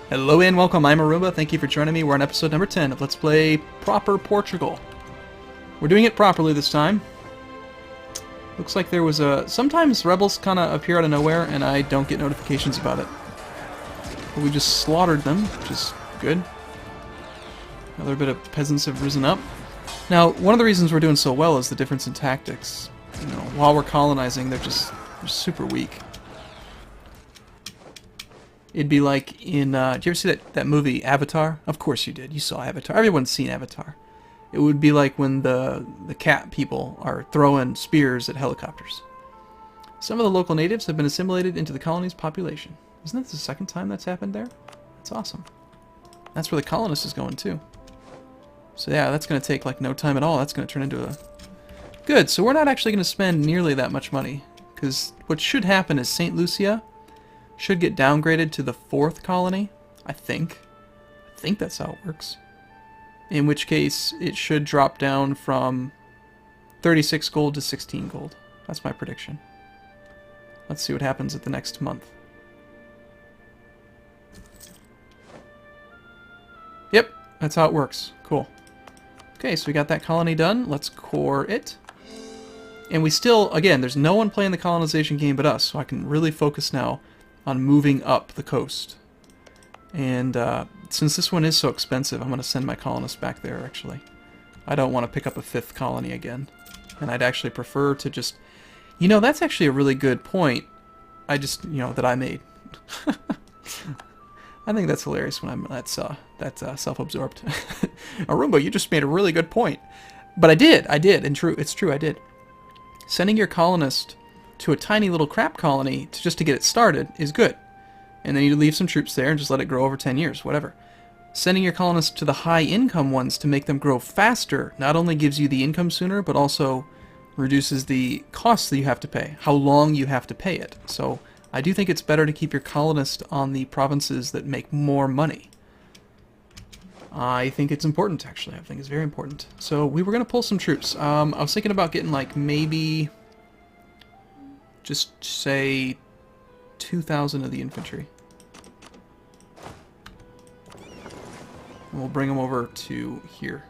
Hello and welcome, I'm Arumba. Thank you for joining me. We're on episode number 10 of Let's Play Proper Portugal. We're doing it properly this time. Looks like there was a... Sometimes rebels kind of appear out of nowhere and I don't get notifications about it. But we just slaughtered them, which is good. Another bit of peasants have risen up. Now, one of the reasons we're doing so well is the difference in tactics. You know, while we're colonizing, they're super weak. It'd be like in, did you ever see that movie, Avatar? Of course you did. You saw Avatar. Everyone's seen Avatar. It would be like when the cat people are throwing spears at helicopters. Some of the local natives have been assimilated into the colony's population. Isn't that the second time that's happened there? That's awesome. That's where the colonist is going too. So yeah, that's going to take like no time at all. That's going to turn into a... Good, so we're not actually going to spend nearly that much money. Because what should happen is St. Lucia should get downgraded to the 4th colony, I think. I think that's how it works. In which case, it should drop down from 36 gold to 16 gold. That's my prediction. Let's see what happens at the next month. Yep, that's how it works. Cool. Okay, so we got that colony done. Let's core it. And we still, again, there's no one playing the colonization game but us, so I can really focus now on moving up the coast. And since this one is so expensive, I'm going to send my colonists back there, actually. I don't want to pick up a 5th colony again. And I'd actually prefer to just... You know, that's actually a really good point. That I made. I think that's hilarious when that's self-absorbed. Arumba, you just made a really good point. But I did, and it's true, I did. Sending your colonist to a tiny little crap colony just to get it started is good. And then you leave some troops there and just let it grow over 10 years, whatever. Sending your colonists to the high-income ones to make them grow faster not only gives you the income sooner, but also reduces the costs that you have to pay, how long you have to pay it. So I do think it's better to keep your colonist on the provinces that make more money. I think it's important, actually. I think it's very important. So we were going to pull some troops. I was thinking about getting, like, maybe... just say 2,000 of the infantry. And we'll bring them over to here.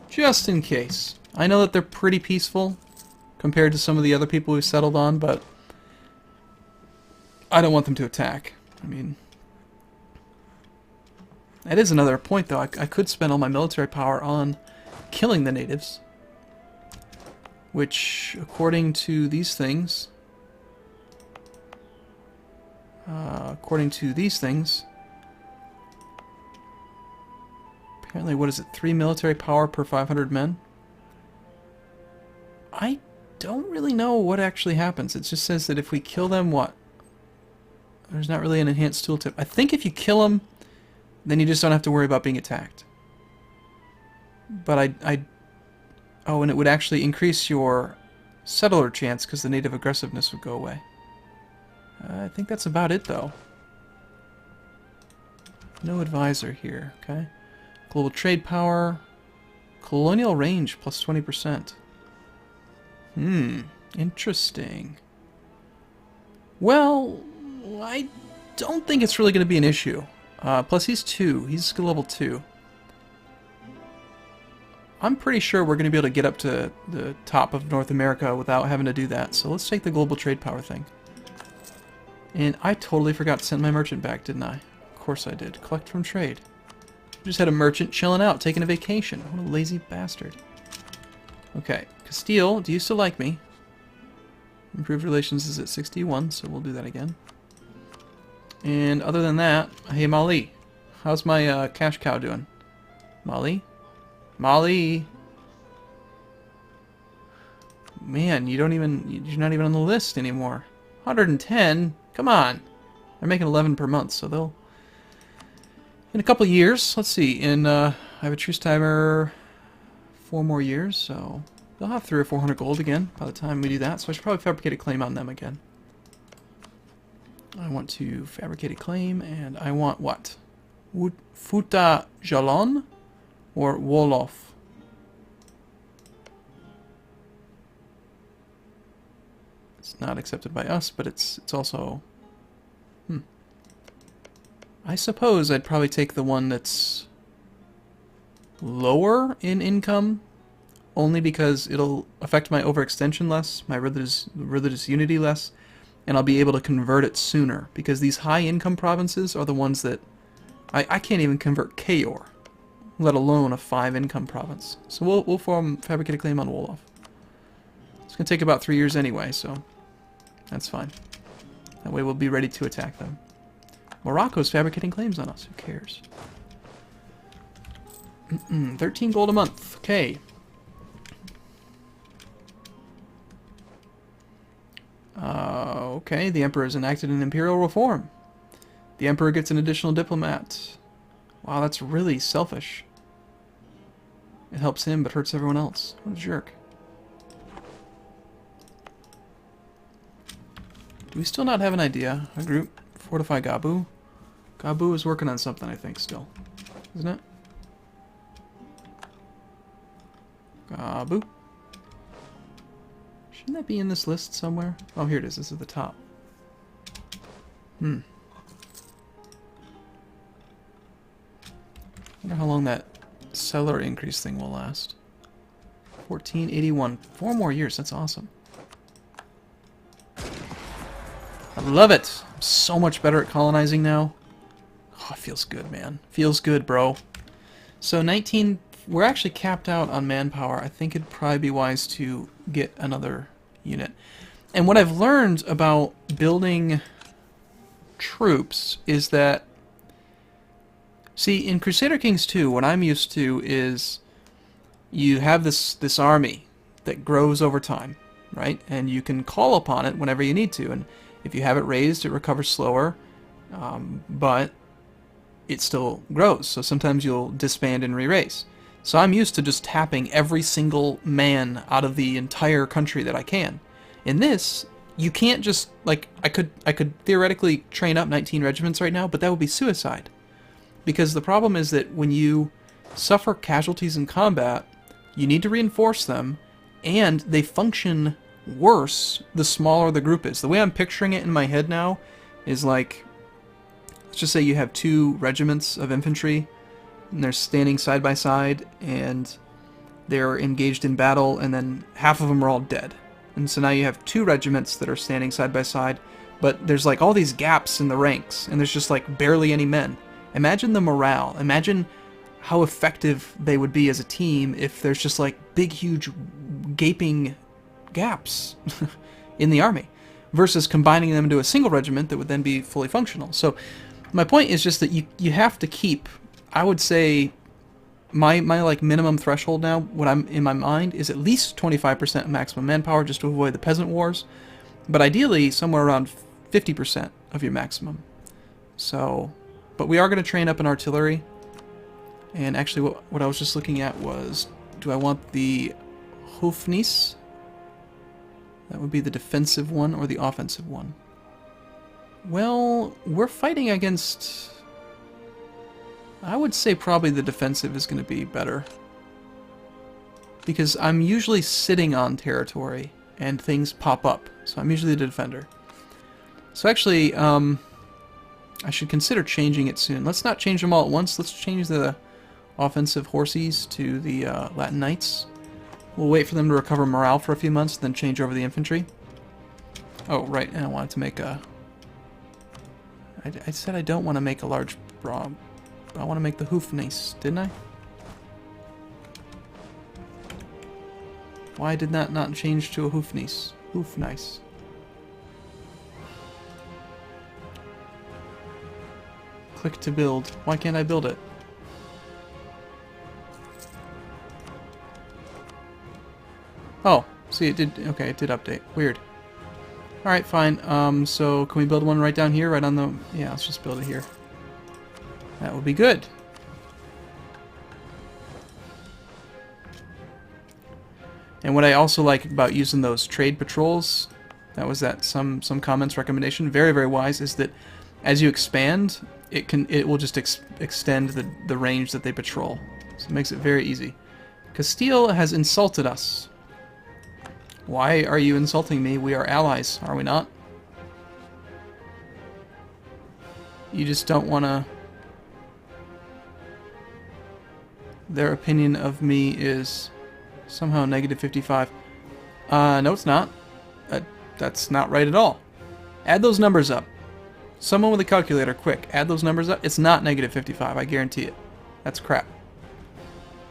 Just in case. I know that they're pretty peaceful compared to some of the other people we've settled on, but I don't want them to attack. I mean, that is another point, though. I could spend all my military power on killing the natives. Which, according to these things, apparently, what is it, 3 military power per 500 men? I don't really know what actually happens. It just says that if we kill them, what? There's not really an enhanced tooltip. I think if you kill them, then you just don't have to worry about being attacked. But oh, and it would actually increase your settler chance because the native aggressiveness would go away. I think that's about it, though. No advisor here, okay? Global trade power. Colonial range plus 20%. Interesting. Well, I don't think it's really going to be an issue. Plus he's 2. He's level 2. I'm pretty sure we're going to be able to get up to the top of North America without having to do that. So let's take the global trade power thing. And I totally forgot to send my merchant back, didn't I? Of course I did. Collect from trade. Just had a merchant chilling out, taking a vacation. What a lazy bastard. Okay. Castile, do you still like me? Improved relations is at 61, so we'll do that again. And other than that, hey Mali. How's my cash cow doing? Mali? Mali. Man, you're not even on the list anymore. 110? Come on. They're making 11 per month, so they'll... In a couple of years, let's see, I have a truce timer 4 more years, so they'll have 300 or 400 gold again by the time we do that, so I should probably fabricate a claim on them again. I want to fabricate a claim, and I want what? Futa Jalon? Or Wolof. It's not accepted by us, but it's also... I suppose I'd probably take the one that's lower in income, only because it'll affect my overextension less, my religious unity less, and I'll be able to convert it sooner, because these high income provinces are the ones that I can't even convert Kayor, let alone a 5 income province. So we'll form fabricated claim on Wolof. It's going to take about 3 years anyway, so that's fine. That way we'll be ready to attack them. Morocco's fabricating claims on us. Who cares? 13 gold a month. Okay. Okay, the Emperor has enacted an imperial reform. The Emperor gets an additional diplomat. Wow, that's really selfish. It helps him, but hurts everyone else. What a jerk. Do we still not have an idea? A group? Fortify Gabu? Gabu is working on something, I think, still. Isn't it? Gabu? Shouldn't that be in this list somewhere? Oh, here it is. This is at the top. Wonder how long that salary increase thing will last. 1481. 4 more years. That's awesome. I love it. I'm so much better at colonizing now. Oh, it feels good, man. Feels good, bro. So 19... We're actually capped out on manpower. I think it'd probably be wise to get another unit. And what I've learned about building troops is that... See, in Crusader Kings 2, what I'm used to is you have this army that grows over time, right? And you can call upon it whenever you need to. And if you have it raised, it recovers slower, but it still grows. So sometimes you'll disband and re-raise. So I'm used to just tapping every single man out of the entire country that I can. In this, you can't just, like, I could theoretically train up 19 regiments right now, but that would be suicide. Because the problem is that when you suffer casualties in combat, you need to reinforce them, and they function worse the smaller the group is. The way I'm picturing it in my head now is like, let's just say you have 2 regiments of infantry, and they're standing side by side, and they're engaged in battle, and then half of them are all dead. And so now you have 2 regiments that are standing side by side, but there's like all these gaps in the ranks, and there's just like barely any men. Imagine the morale. Imagine how effective they would be as a team if there's just like big, huge, gaping gaps in the army, versus combining them into a single regiment that would then be fully functional. So my point is just that you have to keep, I would say, my like minimum threshold now, what I'm in my mind, is at least 25% maximum manpower just to avoid the peasant wars, but ideally somewhere around 50% of your maximum. So, but we are going to train up an artillery, and actually what I was just looking at was, do I want the Hofnis? That would be the defensive one or the offensive one. Well, we're fighting against... I would say probably the defensive is going to be better. Because I'm usually sitting on territory and things pop up. So I'm usually the defender. So actually, I should consider changing it soon. Let's not change them all at once. Let's change the offensive horses to the Latin Knights. We'll wait for them to recover morale for a few months, then change over the infantry. Oh, right, and I wanted to make a... I said I don't want to make a large brawl. I want to make the Hoofnice, didn't I? Why did that not change to a Hoofnice? Hoofnice. Click to build. Why can't I build it? Oh, see, it did. Okay, it did update. Weird. Alright, fine. So can we build one right down here? Right on the... Yeah, let's just build it here. That would be good. And what I also like about using those trade patrols, that was some comments recommendation, very, very wise, is that as you expand, it will just extend the range that they patrol. So it makes it very easy. Castile has insulted us. Why are you insulting me? We are allies, are we not? You just don't want to their opinion of me is somehow negative 55. No, it's not. That's not right at all. Add those numbers up. Someone with a calculator, quick, add those numbers up. It's not negative 55, I guarantee it. That's crap.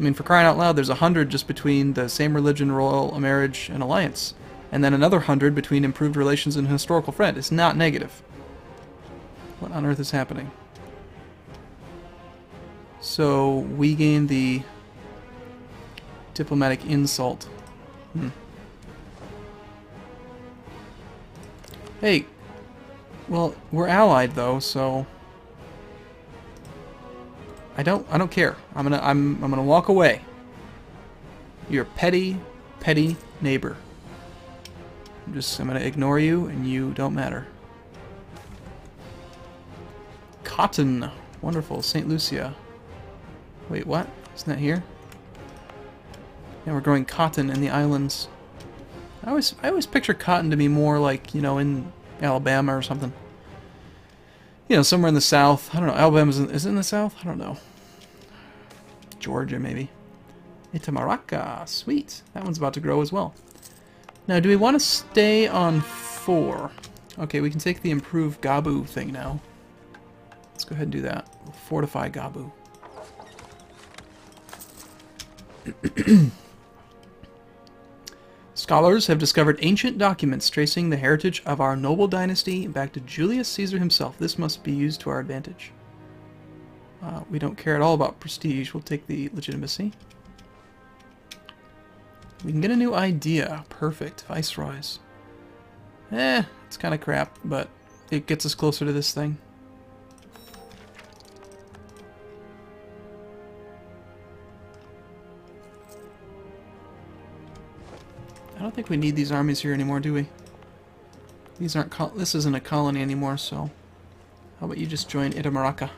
I mean, for crying out loud, there's 100 just between the same religion, royal marriage, and alliance. And then another 100 between improved relations and historical friend. It's not negative. What on earth is happening? So, we gain the diplomatic insult. Hey, well, we're allied though, so I don't care. I'm gonna walk away. You're a petty neighbor. I'm gonna ignore you, and you don't matter. Cotton, wonderful, St. Lucia. Wait, what? Isn't that here? Yeah, we're growing cotton in the islands. I always picture cotton to be more like, you know, in Alabama or something. You know, somewhere in the south. I don't know. Alabama is it in the south? I don't know. Georgia, maybe. Itamaraca. Sweet. That one's about to grow as well. Now, do we want to stay on 4? Okay, we can take the improved Gabu thing now. Let's go ahead and do that. We'll fortify Gabu. Scholars have discovered ancient documents tracing the heritage of our noble dynasty back to Julius Caesar himself. This must be used to our advantage. We don't care at all about prestige. We'll take the legitimacy. We can get a new idea. Perfect. Viceroys. It's kind of crap, but it gets us closer to this thing. I don't think we need these armies here anymore, do we? These aren't. This isn't a colony anymore, so how about you just join Itamaraca?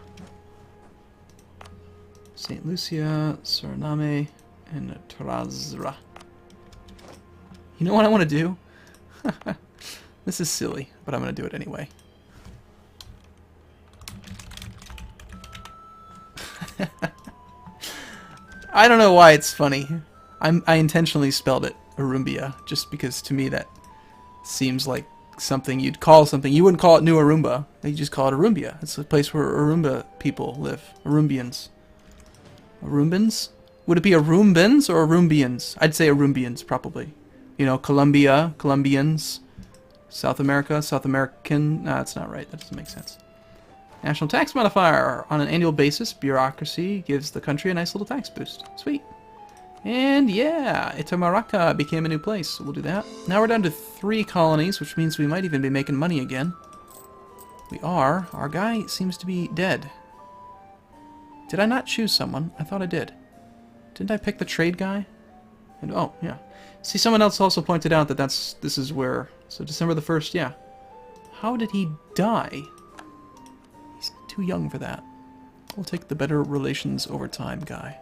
St. Lucia, Suriname, and Trazra. You know what I want to do? This is silly, but I'm going to do it anyway. I don't know why it's funny. I intentionally spelled it Arumbia, just because to me that seems like something you'd call something. You wouldn't call it New Arumba. You just call it Arumbia. It's a place where Arumba people live. Arumbians. Arumbans? Would it be Arumbans or Arumbians? I'd say Arumbians, probably. You know, Colombia, Colombians. South America, South American. Nah, that's not right. That doesn't make sense. National tax modifier. On an annual basis, bureaucracy gives the country a nice little tax boost. Sweet. And yeah, Itamaraca became a new place, so we'll do that. Now we're down to 3 colonies, which means we might even be making money again. We are. Our guy seems to be dead. Did I not choose someone? I thought I did. Didn't I pick the trade guy? And oh, yeah. See, someone else also pointed out that this is where... So December the 1st, yeah. How did he die? He's too young for that. We'll take the better relations over time guy.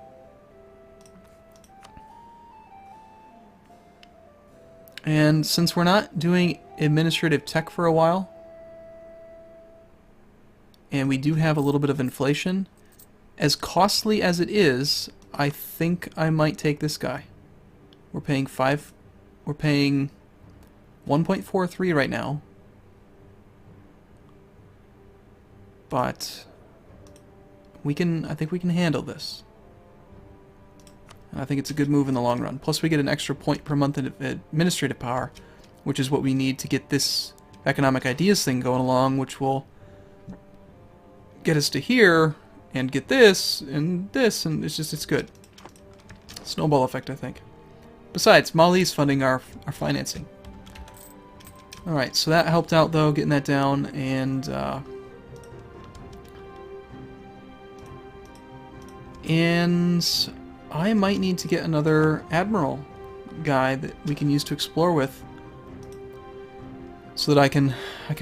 And since we're not doing administrative tech for a while, and we do have a little bit of inflation, as costly as it is, I think I might take this guy. We're paying 1.43 right now. But I think we can handle this. And I think it's a good move in the long run. Plus we get an extra point per month in administrative power, which is what we need to get this economic ideas thing going along, which will get us to here and get this, and it's good. Snowball effect, I think. Besides, Mali's funding our financing. Alright, so that helped out though, getting that down, and I might need to get another admiral guy that we can use to explore with, so that I can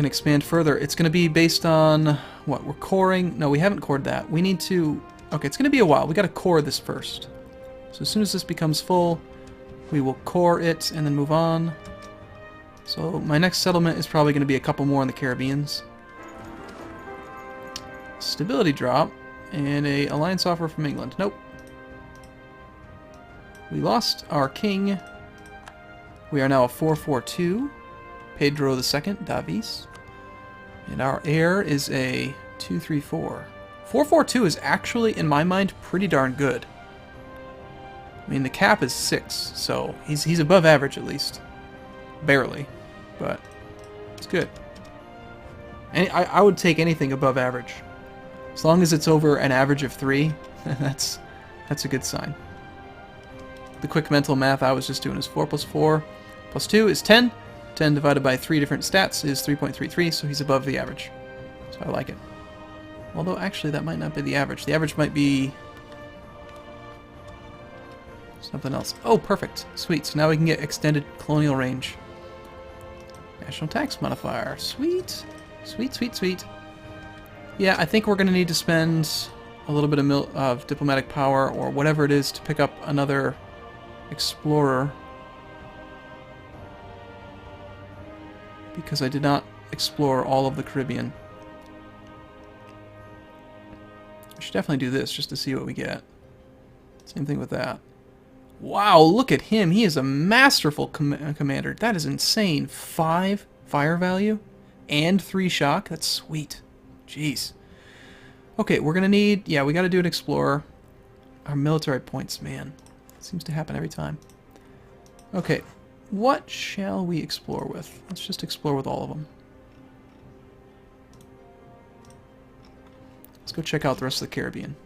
expand further. It's going to be based on what we're coring. No, we haven't cored that. We need to. Okay, it's going to be a while. We got to core this first. So as soon as this becomes full, we will core it and then move on. So my next settlement is probably going to be a couple more in the Caribbeans. Stability drop and a alliance offer from England. Nope. We lost our king. We are now a 442. Pedro II, Davis. And our heir is a 234. 442 is actually, in my mind, pretty darn good. I mean, the cap is 6, so he's above average at least. Barely, but it's good. And I would take anything above average. As long as it's over an average of 3, that's a good sign. The quick mental math I was just doing is 4 plus 4 plus 2 is 10. 10 divided by 3 different stats is 3.33, so he's above the average. So I like it. Although, actually, that might not be the average. The average might be something else. Oh, perfect. Sweet. So now we can get extended colonial range. National tax modifier. Sweet. Sweet, sweet, sweet. Yeah, I think we're going to need to spend a little bit of diplomatic power or whatever it is to pick up another explorer. Because I did not explore all of the Caribbean. I should definitely do this just to see what we get. Same thing with that. Wow, look at him. He is a masterful commander. That is insane. 5 fire value and 3 shock. That's sweet. Jeez. Okay, we're going to need... Yeah, we got to do an explorer. Our military points, man. It seems to happen every time. Okay, what shall we explore with? Let's just explore with all of them. Let's go check out the rest of the Caribbean.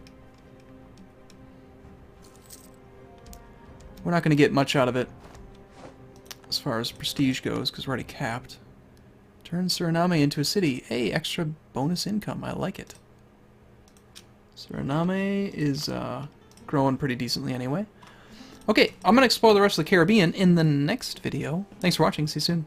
We're not going to get much out of it as far as prestige goes because we're already capped. Turn Suriname into a city. Hey, extra bonus income. I like it. Suriname is growing pretty decently anyway. Okay, I'm going to explore the rest of the Caribbean in the next video. Thanks for watching. See you soon.